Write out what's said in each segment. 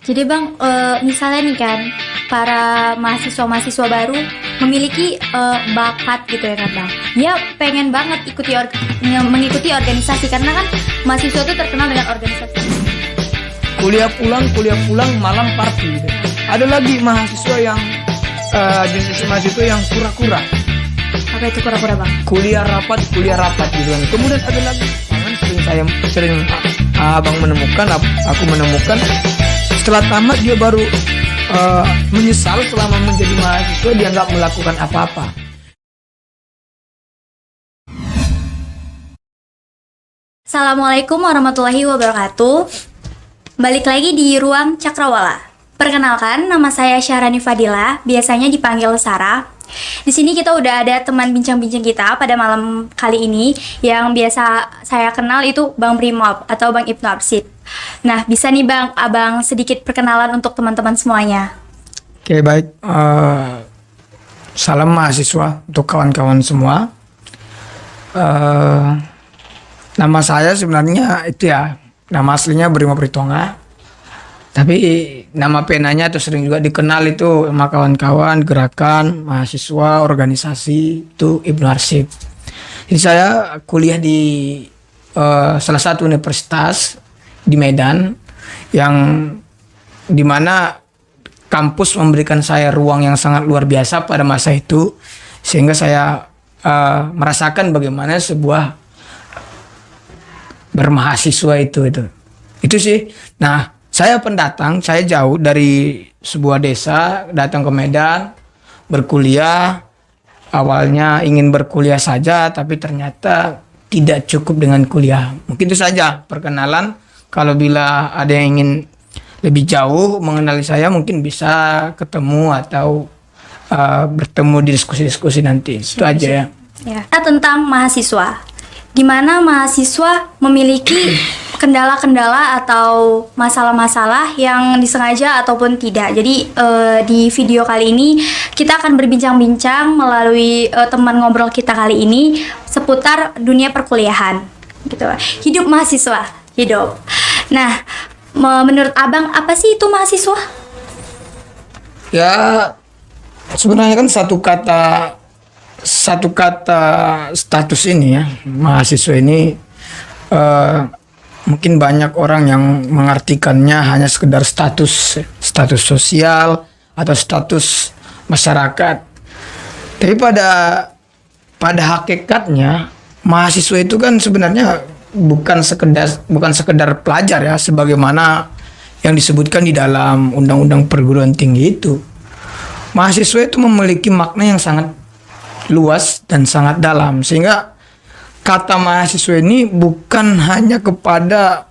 Jadi Bang, misalnya nih kan, para mahasiswa-mahasiswa baru memiliki bakat gitu ya kan Bang. Dia pengen banget mengikuti organisasi karena kan mahasiswa itu terkenal dengan organisasi. Kuliah pulang malam party gitu. Ada lagi mahasiswa yang jenis mahasiswa yang kura-kura. Apa itu kura-kura Bang? Kuliah rapat gitu kan. Kemudian ada lagi sering abang menemukan, aku menemukan setelah tamat dia baru menyesal selama menjadi mahasiswa dia nggak melakukan apa-apa. Assalamualaikum warahmatullahi wabarakatuh. Balik lagi di Ruang Cakrawala. Perkenalkan, nama saya Syahrani Fadila, biasanya dipanggil Sarah. Di sini kita udah ada teman bincang-bincang kita pada malam kali ini yang biasa saya kenal itu Bang Brimob atau Bang Ibnu Absid. Nah, bisa nih Bang, Abang sedikit perkenalan untuk teman-teman semuanya. Oke, baik. Salam mahasiswa untuk kawan-kawan semua. Nama saya sebenarnya itu ya, nama aslinya Brimob Ritonga. Tapi nama penanya atau sering juga dikenal itu sama kawan-kawan gerakan mahasiswa organisasi itu Ibnu Arsip. Jadi saya kuliah di salah satu universitas di Medan yang dimana kampus memberikan saya ruang yang sangat luar biasa pada masa itu sehingga saya merasakan bagaimana sebuah bermahasiswa itu sih. Nah, saya pendatang, saya jauh dari sebuah desa, datang ke Medan, berkuliah. Awalnya ingin berkuliah saja, tapi ternyata tidak cukup dengan kuliah. Mungkin itu saja perkenalan. Kalau bila ada yang ingin lebih jauh mengenali saya, mungkin bisa ketemu atau bertemu di diskusi-diskusi nanti. Itu aja ya. Ya. Tentang mahasiswa. Di mana mahasiswa memiliki kendala-kendala atau masalah-masalah yang disengaja ataupun tidak. Jadi di video kali ini kita akan berbincang-bincang melalui teman ngobrol kita kali ini seputar dunia perkuliahan. Gitu. Hidup mahasiswa, hidup. Nah, menurut Abang apa sih itu mahasiswa? Ya, sebenarnya kan satu kata status ini ya, mahasiswa ini mungkin banyak orang yang mengartikannya hanya sekedar status sosial atau status masyarakat. Tapi pada hakikatnya mahasiswa itu kan sebenarnya bukan sekedar pelajar ya, sebagaimana yang disebutkan di dalam Undang-Undang Perguruan Tinggi itu. Mahasiswa itu memiliki makna yang sangat luas dan sangat dalam, sehingga kata mahasiswa ini bukan hanya kepada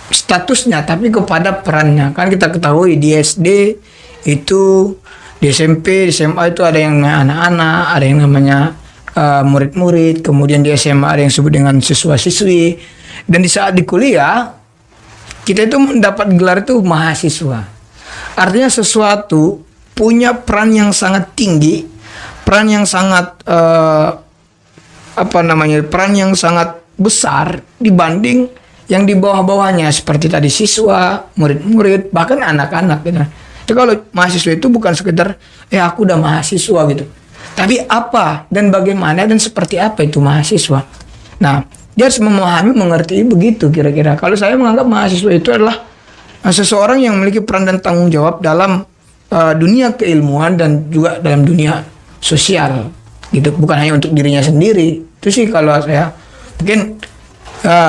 statusnya, tapi kepada perannya. Kan kita ketahui di SD itu, di SMP, di SMA itu ada yang namanya anak-anak, ada yang namanya murid-murid, kemudian di SMA ada yang disebut dengan siswa-siswi, dan di saat di kuliah kita itu mendapat gelar itu mahasiswa. Artinya sesuatu punya peran yang sangat tinggi, peran yang sangat peran yang sangat besar dibanding yang di bawah-bawahnya seperti tadi siswa, murid-murid, bahkan anak-anak gitu. Jadi kalau mahasiswa itu bukan sekedar aku udah mahasiswa gitu. Tapi apa dan bagaimana dan seperti apa itu mahasiswa. Nah, dia harus memahami, mengerti begitu kira-kira. Kalau saya menganggap mahasiswa itu adalah seseorang yang memiliki peran dan tanggung jawab dalam dunia keilmuan dan juga dalam dunia sosial gitu, bukan hanya untuk dirinya sendiri. Itu sih kalau saya mungkin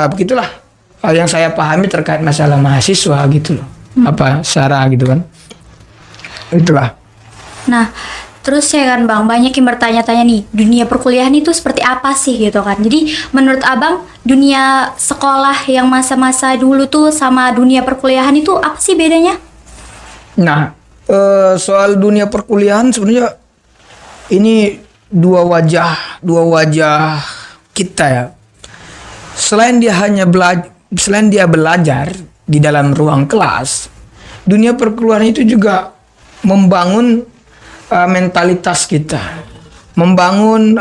begitulah yang saya pahami terkait masalah mahasiswa gitu loh. Apa Sarah gitu kan, itulah. Nah, terus ya kan Bang, banyak yang bertanya-tanya nih, dunia perkuliahan itu seperti apa sih gitu kan. Jadi menurut Abang, dunia sekolah yang masa-masa dulu tuh sama dunia perkuliahan itu apa sih bedanya? Nah, soal dunia perkuliahan sebenarnya ini dua wajah kita ya. Selain dia belajar di dalam ruang kelas, dunia perkuliahan itu juga membangun mentalitas kita, membangun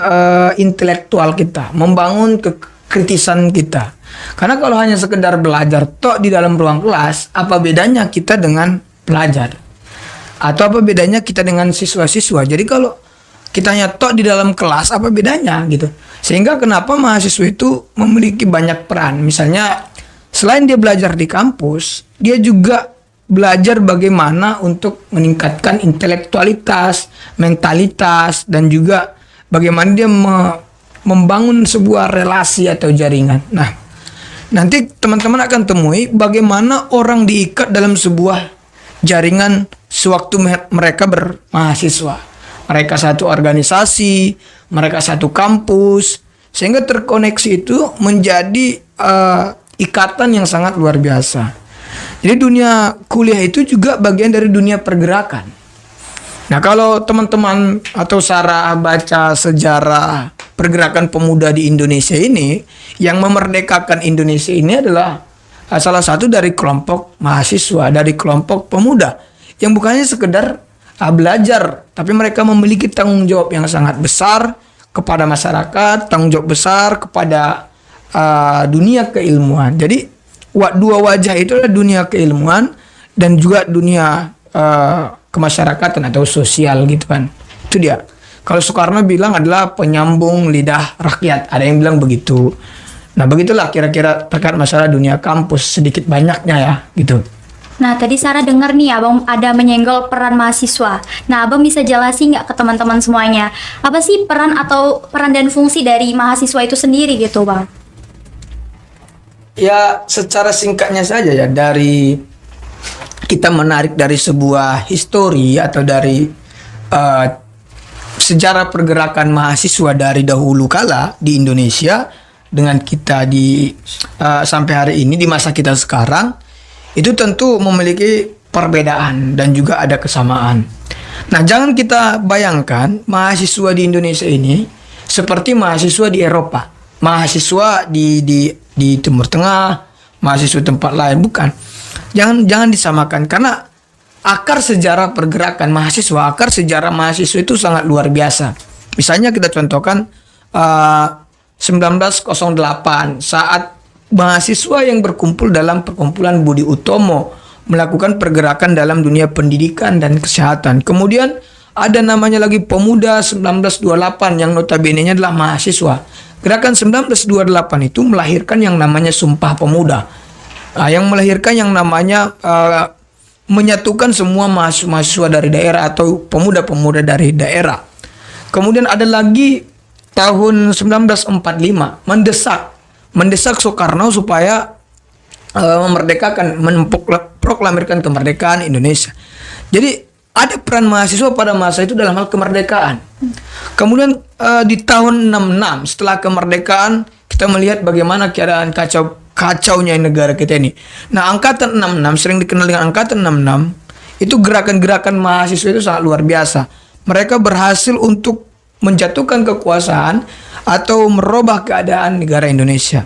intelektual kita, membangun kekritisan kita, Karena kalau hanya sekedar belajar tok di dalam ruang kelas, apa bedanya kita dengan pelajar? Atau apa bedanya kita dengan siswa-siswa? Jadi kalau kita hanya tok di dalam kelas, apa bedanya gitu? Sehingga kenapa mahasiswa itu memiliki banyak peran. Misalnya selain dia belajar di kampus, dia juga belajar bagaimana untuk meningkatkan intelektualitas, mentalitas, dan juga bagaimana dia membangun sebuah relasi atau jaringan. Nah, nanti teman-teman akan temui bagaimana orang diikat dalam sebuah jaringan sewaktu mereka bermahasiswa. Mereka satu organisasi, mereka satu kampus, sehingga terkoneksi itu menjadi ikatan yang sangat luar biasa. Jadi dunia kuliah itu juga bagian dari dunia pergerakan. Nah, kalau teman-teman atau Sarah baca sejarah pergerakan pemuda di Indonesia ini, yang memerdekakan Indonesia ini adalah salah satu dari kelompok mahasiswa, dari kelompok pemuda yang bukannya sekedar belajar, tapi mereka memiliki tanggung jawab yang sangat besar kepada masyarakat, tanggung jawab besar kepada dunia keilmuan. Jadi dua wajah itu adalah dunia keilmuan dan juga dunia kemasyarakatan atau sosial gitu kan. Itu dia. Kalau Soekarno bilang adalah penyambung lidah rakyat. Ada yang bilang begitu. Nah, begitulah kira-kira terkait masalah dunia kampus sedikit banyaknya ya gitu. Nah, tadi Sarah dengar nih Abang ada menyenggol peran mahasiswa. Nah, Abang bisa jelasin nggak ke teman-teman semuanya, apa sih peran dan fungsi dari mahasiswa itu sendiri gitu, Bang? Ya, secara singkatnya saja ya, dari kita menarik dari sebuah histori atau dari sejarah pergerakan mahasiswa dari dahulu kala di Indonesia dengan kita di sampai hari ini di masa kita sekarang, itu tentu memiliki perbedaan dan juga ada kesamaan. Nah, jangan kita bayangkan mahasiswa di Indonesia ini seperti mahasiswa di Eropa, mahasiswa di Timur Tengah, mahasiswa tempat lain, bukan. Jangan disamakan, karena akar sejarah pergerakan mahasiswa, akar sejarah mahasiswa itu sangat luar biasa. Misalnya kita contohkan 1908 saat mahasiswa yang berkumpul dalam perkumpulan Budi Utomo melakukan pergerakan dalam dunia pendidikan dan kesehatan. Kemudian ada namanya lagi Pemuda 1928 yang notabene-nya adalah mahasiswa. Gerakan 1928 itu melahirkan yang namanya Sumpah Pemuda. Yang melahirkan yang namanya menyatukan semua mahasiswa dari daerah atau pemuda-pemuda dari daerah. Kemudian ada lagi tahun 1945 mendesak Soekarno supaya memerdekakan, memproklamirkan kemerdekaan Indonesia. Jadi ada peran mahasiswa pada masa itu dalam hal kemerdekaan. Kemudian di tahun 66 setelah kemerdekaan kita melihat bagaimana keadaan kacaunya negara kita ini. Nah, angkatan 66 sering dikenal dengan angkatan 66 itu gerakan-gerakan mahasiswa itu sangat luar biasa. Mereka berhasil untuk menjatuhkan kekuasaan atau merubah keadaan negara Indonesia.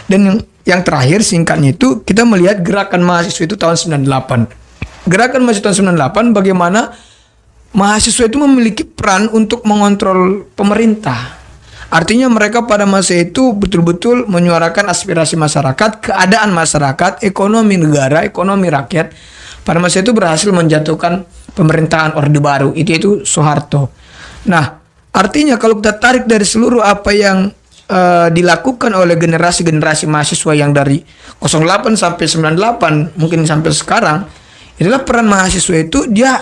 Dan yang terakhir singkatnya itu kita melihat gerakan mahasiswa itu tahun 98. Gerakan mahasiswa tahun 98 bagaimana mahasiswa itu memiliki peran untuk mengontrol pemerintah. Artinya mereka pada masa itu betul-betul menyuarakan aspirasi masyarakat, keadaan masyarakat, ekonomi negara, ekonomi rakyat. Pada masa itu berhasil menjatuhkan pemerintahan Orde Baru, itu Soeharto. Nah, artinya kalau kita tarik dari seluruh apa yang dilakukan oleh generasi-generasi mahasiswa yang dari 08 sampai 98, mungkin sampai sekarang, itulah peran mahasiswa itu dia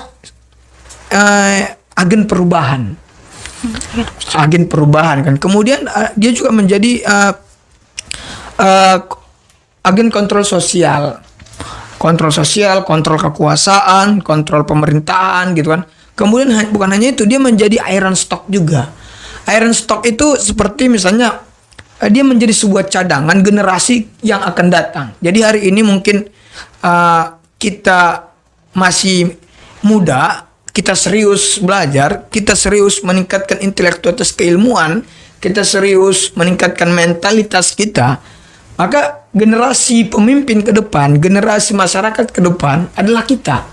agen perubahan. Agen perubahan kan. Kemudian dia juga menjadi agen kontrol sosial, kontrol kekuasaan, kontrol pemerintahan gitu kan. Kemudian bukan hanya itu, dia menjadi iron stock juga. Iron stock itu seperti misalnya dia menjadi sebuah cadangan generasi yang akan datang. Jadi hari ini mungkin kita masih muda, kita serius belajar, kita serius meningkatkan intelektualitas keilmuan, kita serius meningkatkan mentalitas kita, maka generasi pemimpin ke depan, generasi masyarakat ke depan adalah kita.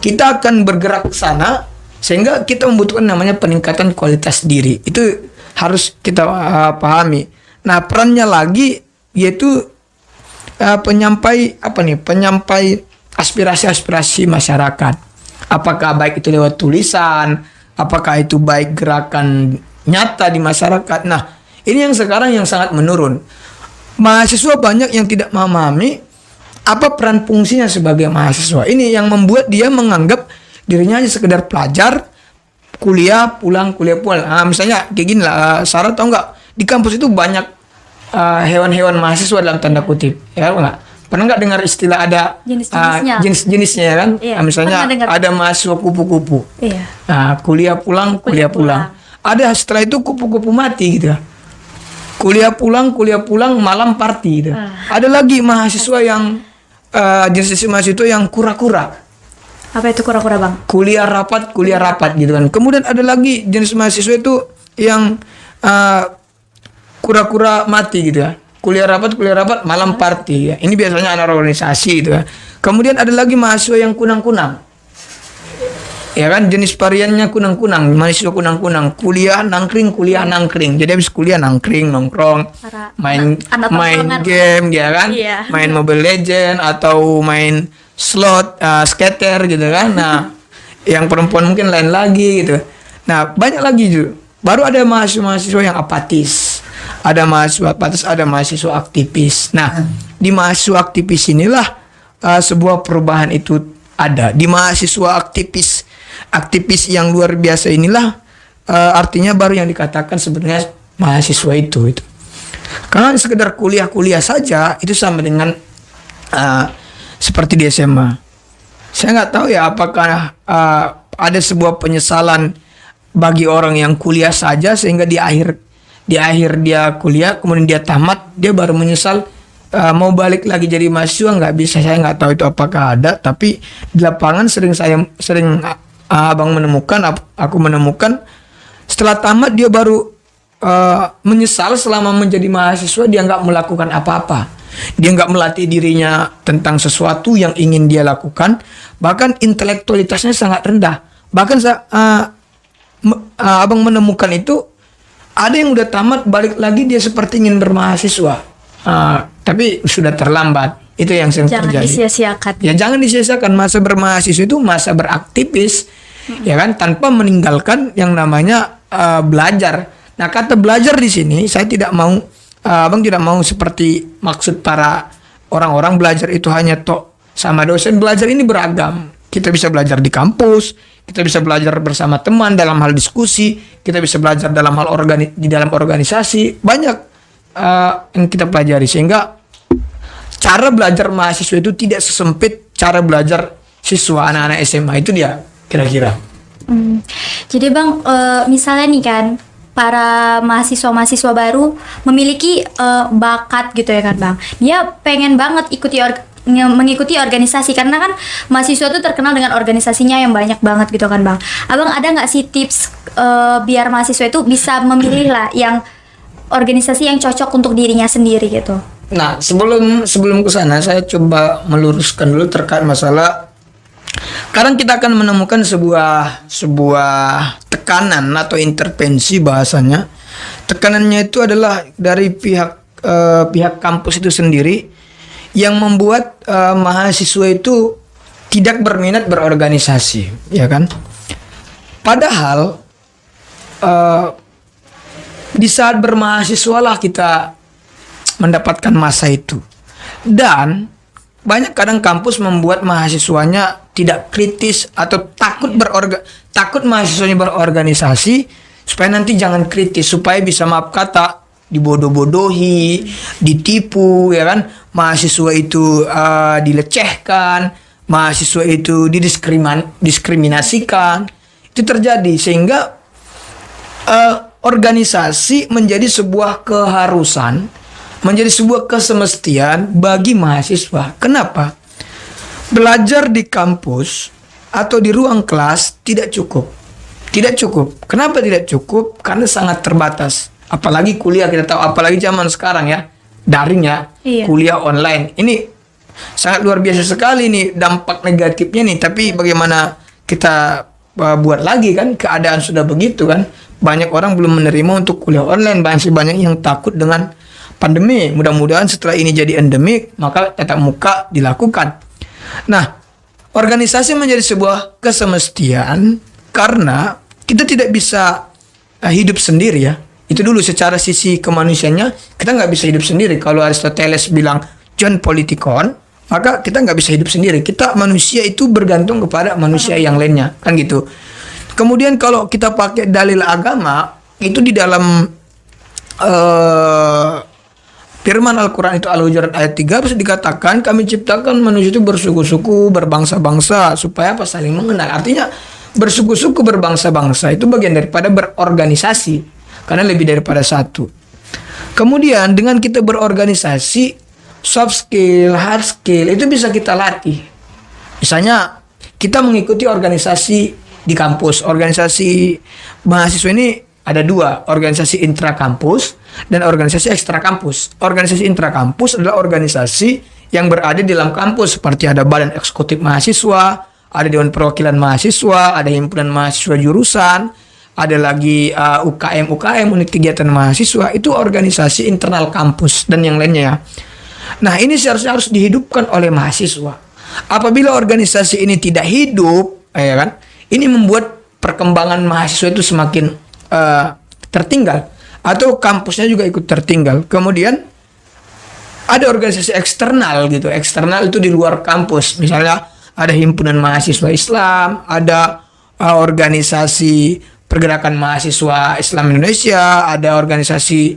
Kita akan bergerak ke sana, sehingga kita membutuhkan namanya peningkatan kualitas diri. Itu harus kita pahami. Nah, perannya lagi yaitu penyampai aspirasi-aspirasi masyarakat. Apakah baik itu lewat tulisan, apakah itu baik gerakan nyata di masyarakat. Nah, ini yang sekarang yang sangat menurun. Mahasiswa banyak yang tidak memahami apa peran fungsinya sebagai mahasiswa. Ini yang membuat dia menganggap dirinya hanya sekedar pelajar, kuliah pulang. Misalnya kayak gini lah, Sarah tahu nggak, di kampus itu banyak hewan-hewan mahasiswa dalam tanda kutip, ya nggak? Pernah nggak dengar istilah ada jenis-jenisnya ya kan? Iya, Misalnya ada mahasiswa kupu-kupu, Iya. kuliah pulang. Ada setelah itu kupu-kupu mati gitu. Kuliah pulang, malam party gitu. Ada lagi mahasiswa yang jenis mahasiswa yang kura-kura. Apa itu kura-kura, Bang? Kuliah rapat gitu kan. Kemudian ada lagi jenis mahasiswa itu yang kura-kura mati gitu ya. Kuliah rapat, malam party ya. Ini biasanya anak organisasi gitu ya. Kemudian ada lagi mahasiswa yang kunang-kunang. Ya kan, jenis variannya kunang-kunang, mahasiswa kunang-kunang, kuliah nangkring. Jadi habis kuliah nangkring, nongkrong, main game ya kan, Iya. main Mobile Legend atau main slot, skater gitu kan. Nah, yang perempuan mungkin lain lagi gitu. Nah, banyak lagi juga. Baru ada mahasiswa yang apatis. Ada mahasiswa aktivis. Nah, di mahasiswa aktivis inilah sebuah perubahan itu ada. Di mahasiswa aktivis yang luar biasa inilah artinya baru yang dikatakan sebenarnya mahasiswa itu. Karena sekedar kuliah saja itu sama dengan seperti di SMA. Saya nggak tahu ya apakah ada sebuah penyesalan bagi orang yang kuliah saja sehingga di akhir dia kuliah kemudian dia tamat dia baru menyesal mau balik lagi jadi mahasiswa. Nggak bisa, saya nggak tahu itu apakah ada, tapi di lapangan sering abang menemukan, aku menemukan setelah tamat dia baru menyesal selama menjadi mahasiswa dia nggak melakukan apa-apa, dia nggak melatih dirinya tentang sesuatu yang ingin dia lakukan, bahkan intelektualitasnya sangat rendah. Bahkan abang menemukan itu ada yang udah tamat balik lagi dia seperti ingin bermahasiswa, tapi sudah terlambat. Itu yang sering terjadi. Jangan disia-siakan. Ya jangan disia-siakan. Masa bermahasiswa itu masa beraktivis, ya kan, tanpa meninggalkan yang namanya belajar. Nah, kata belajar di sini saya tidak mau, abang tidak mau seperti maksud para orang-orang belajar itu hanya sama dosen. Belajar ini beragam. Kita bisa belajar di kampus, kita bisa belajar bersama teman dalam hal diskusi, kita bisa belajar dalam hal di dalam organisasi. Banyak yang kita pelajari, sehingga cara belajar mahasiswa itu tidak sesempit cara belajar siswa anak-anak SMA. Itu dia kira-kira. Jadi Bang, misalnya nih kan para mahasiswa baru memiliki bakat gitu ya kan Bang. Dia pengen banget mengikuti organisasi karena kan mahasiswa itu terkenal dengan organisasinya yang banyak banget gitu kan Bang. Abang ada nggak sih tips biar mahasiswa itu bisa memilih lah yang organisasi yang cocok untuk dirinya sendiri gitu? Nah, sebelum ke sana saya coba meluruskan dulu terkait masalah. Kadang kita akan menemukan sebuah tekanan atau intervensi bahasanya. Tekanannya itu adalah dari pihak kampus itu sendiri yang membuat mahasiswa itu tidak berminat berorganisasi, ya kan? Padahal di saat bermahasiswa lah kita mendapatkan masa itu. Dan banyak kadang kampus membuat mahasiswanya tidak kritis atau takut mahasiswanya berorganisasi supaya nanti jangan kritis, supaya bisa maaf kata dibodoh-bodohi, ditipu, ya kan? Mahasiswa itu dilecehkan, mahasiswa itu didiskriminasikan. Itu terjadi sehingga organisasi menjadi sebuah keharusan, menjadi sebuah kesemestian bagi mahasiswa. Kenapa? Belajar di kampus atau di ruang kelas tidak cukup. Tidak cukup. Kenapa tidak cukup? Karena sangat terbatas. Apalagi kuliah, kita tahu, apalagi zaman sekarang ya, daring ya, Iya. kuliah online. Ini sangat luar biasa sekali nih dampak negatifnya nih. Tapi bagaimana kita buat lagi kan, keadaan sudah begitu kan. Banyak orang belum menerima untuk kuliah online, masih banyak yang takut dengan pandemi. Mudah-mudahan setelah ini jadi endemik, maka tatap muka dilakukan. Nah, organisasi menjadi sebuah kesemestian karena kita tidak bisa hidup sendiri ya. Itu dulu secara sisi kemanusiaannya, kita nggak bisa hidup sendiri. Kalau Aristoteles bilang John politikon, maka kita nggak bisa hidup sendiri. Kita manusia itu bergantung kepada manusia yang lainnya, kan gitu. Kemudian kalau kita pakai dalil agama, itu di dalam firman Al-Quran itu Al-Hujurat ayat 3 bisa dikatakan kami ciptakan manusia itu bersuku-suku, berbangsa-bangsa supaya apa? Saling mengenal. Artinya bersuku-suku, berbangsa-bangsa itu bagian daripada berorganisasi karena lebih daripada satu. Kemudian dengan kita berorganisasi, soft skill, hard skill itu bisa kita latih. Misalnya kita mengikuti organisasi di kampus. Organisasi mahasiswa ini ada dua, organisasi intrakampus dan organisasi ekstra kampus. Organisasi intrakampus adalah organisasi yang berada di dalam kampus, seperti ada badan eksekutif mahasiswa, ada dewan perwakilan mahasiswa, ada himpunan mahasiswa jurusan, ada lagi UKM, unit kegiatan mahasiswa. Itu organisasi internal kampus dan yang lainnya ya. Nah, ini seharusnya harus dihidupkan oleh mahasiswa. Apabila organisasi ini tidak hidup, ya kan, ini membuat perkembangan mahasiswa itu semakin tertinggal, atau kampusnya juga ikut tertinggal. Kemudian ada organisasi eksternal gitu. Eksternal itu di luar kampus. Misalnya ada himpunan mahasiswa Islam, ada organisasi pergerakan mahasiswa Islam Indonesia, ada organisasi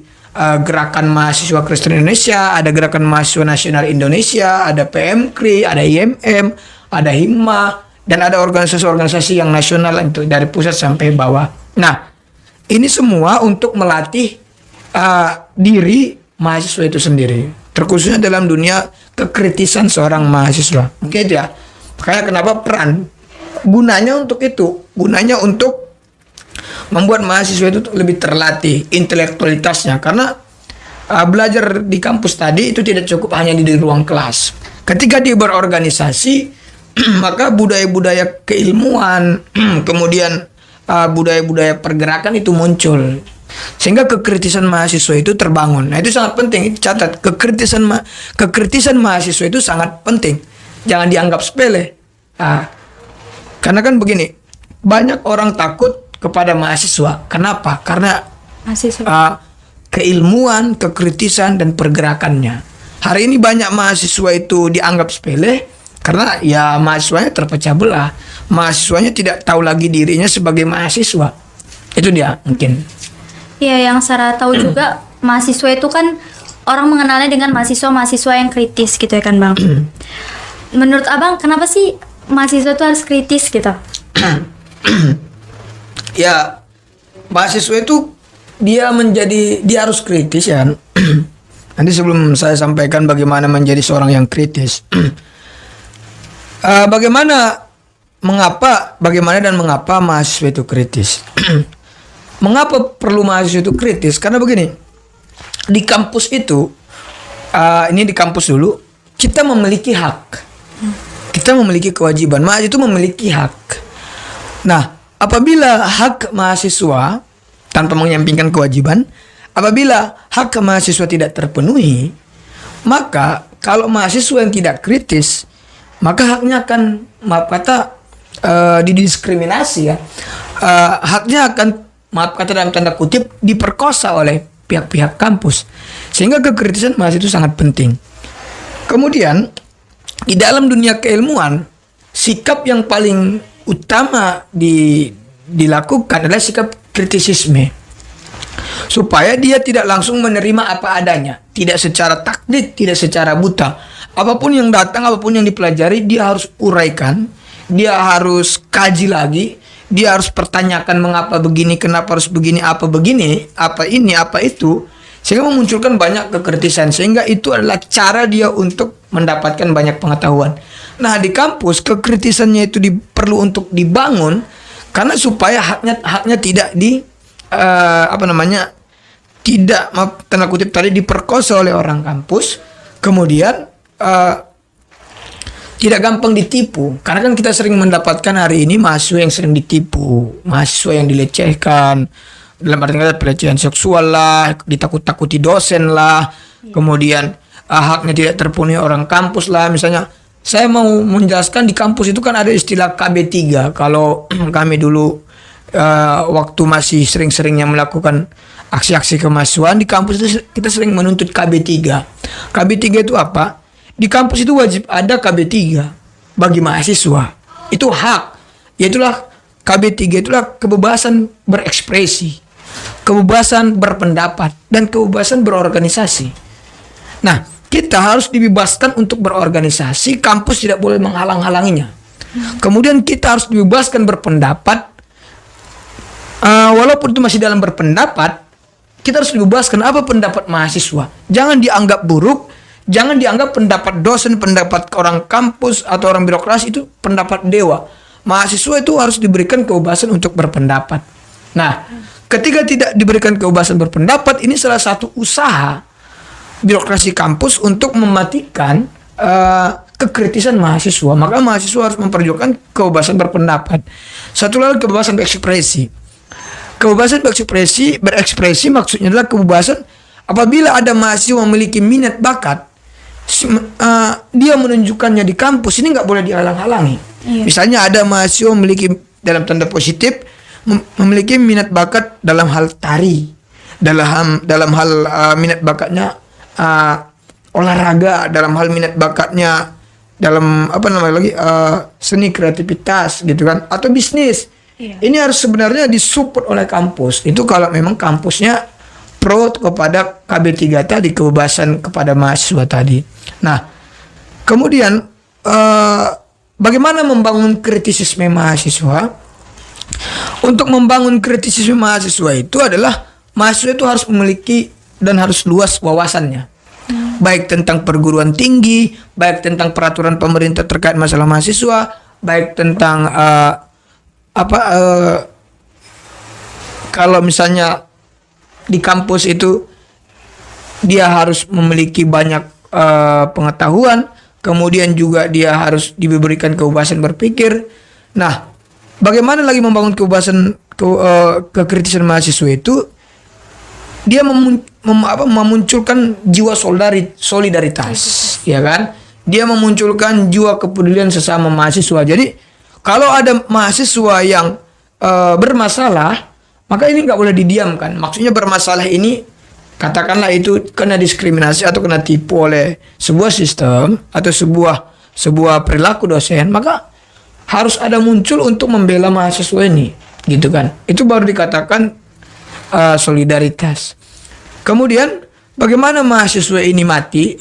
gerakan mahasiswa Kristen Indonesia, ada gerakan mahasiswa nasional Indonesia, ada PMKRI, ada IMM, ada HIMA, dan ada organisasi-organisasi yang nasional itu dari pusat sampai bawah. Nah, ini semua untuk melatih diri mahasiswa itu sendiri, terkhususnya dalam dunia kekritisan seorang mahasiswa. Oke ya. Makanya kenapa peran gunanya untuk itu, gunanya untuk membuat mahasiswa itu lebih terlatih intelektualitasnya, karena belajar di kampus tadi itu tidak cukup hanya di ruang kelas. Ketika dia berorganisasi, maka budaya-budaya keilmuan, kemudian budaya-budaya pergerakan itu muncul, sehingga kekritisan mahasiswa itu terbangun. Nah, itu sangat penting. Catat, kekritisan mahasiswa itu sangat penting, jangan dianggap sepele. Karena kan begini, banyak orang takut kepada mahasiswa. Kenapa? Karena keilmuan, kekritisan, dan pergerakannya. Hari ini banyak mahasiswa itu dianggap sepele karena ya mahasiswanya terpecah belah. Mahasiswanya tidak tahu lagi dirinya sebagai mahasiswa. Itu dia mungkin. Iya, yang Sarah tahu juga mahasiswa itu kan orang mengenalnya dengan mahasiswa-mahasiswa yang kritis gitu ya kan Bang. Menurut Abang kenapa sih mahasiswa itu harus kritis gitu? Ya, mahasiswa itu dia harus kritis ya. Nanti sebelum saya sampaikan bagaimana menjadi seorang yang kritis. Bagaimana mahasiswa itu kritis? Mengapa perlu mahasiswa itu kritis? Karena begini, di kampus itu, ini di kampus dulu, kita memiliki hak, kita memiliki kewajiban. Mahasiswa itu memiliki hak. Nah, apabila hak mahasiswa tanpa menyampingkan kewajiban, apabila hak mahasiswa tidak terpenuhi, maka kalau mahasiswa yang tidak kritis, maka haknya akan didiskriminasi ya. Haknya akan dalam tanda kutip diperkosa oleh pihak-pihak kampus. Sehingga kekritisan mahasiswa itu sangat penting. Kemudian di dalam dunia keilmuan, sikap yang paling utama dilakukan adalah sikap kritisisme. Supaya dia tidak langsung menerima apa adanya, tidak secara taklid, tidak secara buta. Apapun yang datang, apapun yang dipelajari, dia harus uraikan, dia harus kaji lagi, dia harus pertanyakan mengapa begini, kenapa harus begini, apa ini, apa itu, sehingga memunculkan banyak kekritisan, sehingga itu adalah cara dia untuk mendapatkan banyak pengetahuan. Nah, di kampus kekritisannya itu perlu untuk dibangun, karena supaya haknya tidak tidak tanda kutip tadi diperkosa oleh orang kampus, kemudian tidak gampang ditipu. Karena kan kita sering mendapatkan hari ini mahasiswa yang sering ditipu, mahasiswa yang dilecehkan, dalam arti kata pelecehan seksual lah, ditakut-takuti dosen lah, kemudian haknya tidak terpenuhi orang kampus lah. Misalnya saya mau menjelaskan di kampus itu kan ada istilah KB3. Kalau kami dulu waktu masih sering-seringnya melakukan aksi-aksi kemahasiswaan di kampus itu kita sering menuntut KB3. KB3 itu apa? Di kampus itu wajib ada KB3 bagi mahasiswa. Itu hak. Yaitulah KB3 itulah kebebasan berekspresi, kebebasan berpendapat, dan kebebasan berorganisasi. Nah, kita harus dibebaskan untuk berorganisasi, kampus tidak boleh menghalang-halanginya. Kemudian kita harus dibebaskan berpendapat, walaupun itu masih dalam berpendapat, kita harus dibebaskan apa pendapat mahasiswa. Jangan dianggap buruk, jangan dianggap pendapat dosen, pendapat orang kampus atau orang birokrasi itu pendapat dewa. Mahasiswa itu harus diberikan kebebasan untuk berpendapat. Nah, ketika tidak diberikan kebebasan berpendapat, ini salah satu usaha birokrasi kampus untuk mematikan kekritisan mahasiswa. Maka mahasiswa harus memperjuangkan kebebasan berpendapat. Satu lagi kebebasan berekspresi. Kebebasan berekspresi maksudnya adalah kebebasan apabila ada mahasiswa memiliki minat bakat, dia menunjukkannya di kampus, ini nggak boleh dihalang-halangi. Misalnya ada mahasiswa memiliki dalam tanda positif memiliki minat bakat dalam hal tari, dalam hal minat bakatnya olahraga, dalam hal minat bakatnya dalam seni kreativitas gitu kan, atau bisnis. Ini harus sebenarnya disupport oleh kampus. Itu kalau memang kampusnya pro kepada KB3 tadi, kebebasan kepada mahasiswa tadi. Nah, kemudian bagaimana membangun kritisisme mahasiswa? Untuk membangun kritisisme mahasiswa itu adalah mahasiswa itu harus memiliki dan harus luas wawasannya. Baik tentang perguruan tinggi, baik tentang peraturan pemerintah terkait masalah mahasiswa, baik tentang kalau misalnya di kampus itu dia harus memiliki banyak pengetahuan, kemudian juga dia harus diberikan kebebasan berpikir. Nah, bagaimana lagi membangun kebebasan kekritisan mahasiswa itu? Dia memunculkan jiwa solidaritas, ya kan? Dia memunculkan jiwa kepedulian sesama mahasiswa. Jadi kalau ada mahasiswa yang bermasalah, maka ini nggak boleh didiamkan. Maksudnya bermasalah ini, katakanlah itu kena diskriminasi atau kena tipu oleh sebuah sistem atau sebuah perilaku dosen, maka harus ada muncul untuk membela mahasiswa ini, gitu kan? Itu baru dikatakan solidaritas. Kemudian bagaimana mahasiswa ini mati?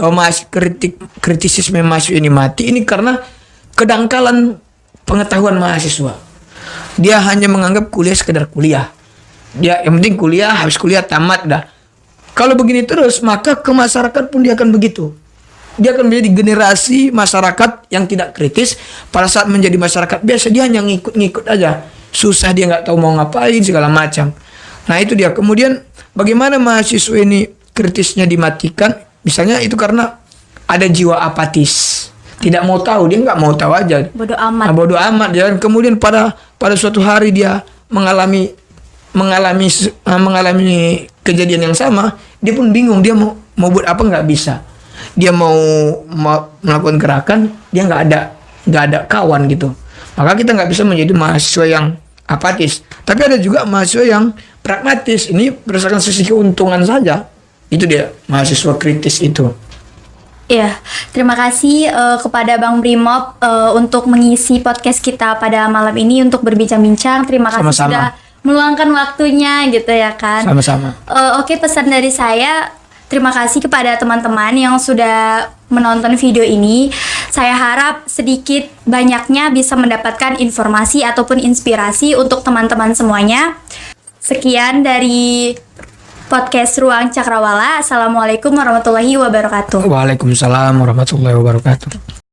Kritisisme mahasiswa ini mati. Ini karena kedangkalan pengetahuan mahasiswa. Dia hanya menganggap kuliah sekedar kuliah. Dia yang penting kuliah, habis kuliah tamat dah. Kalau begini terus, maka ke masyarakat pun dia akan begitu. Dia akan menjadi generasi masyarakat yang tidak kritis. Pada saat menjadi masyarakat biasa, dia hanya ngikut-ngikut aja. Susah, dia nggak tahu mau ngapain, segala macam. Nah itu dia. Kemudian bagaimana mahasiswa ini kritisnya dimatikan? Misalnya itu karena ada jiwa apatis. Tidak mau tahu, dia nggak mau tahu aja. Bodoh amat. Nah, bodoh amat. Dan kemudian pada suatu hari dia mengalami kejadian yang sama, dia pun bingung, dia mau buat apa, nggak bisa. Dia mau melakukan gerakan, dia nggak ada kawan gitu. Maka kita nggak bisa menjadi mahasiswa yang apatis. Tapi ada juga mahasiswa yang pragmatis. Ini berdasarkan sisi keuntungan saja. Itu dia mahasiswa kritis itu. Iya, terima kasih kepada Bang Brimob untuk mengisi podcast kita pada malam ini untuk berbincang-bincang. Terima kasih Sama-sama. sudah meluangkan waktunya gitu ya kan. Sama-sama. Oke, pesan dari saya, terima kasih kepada teman-teman yang sudah menonton video ini. Saya harap sedikit banyaknya bisa mendapatkan informasi ataupun inspirasi untuk teman-teman semuanya. Sekian dari podcast Ruang Cakrawala. Assalamualaikum warahmatullahi wabarakatuh. Waalaikumsalam warahmatullahi wabarakatuh.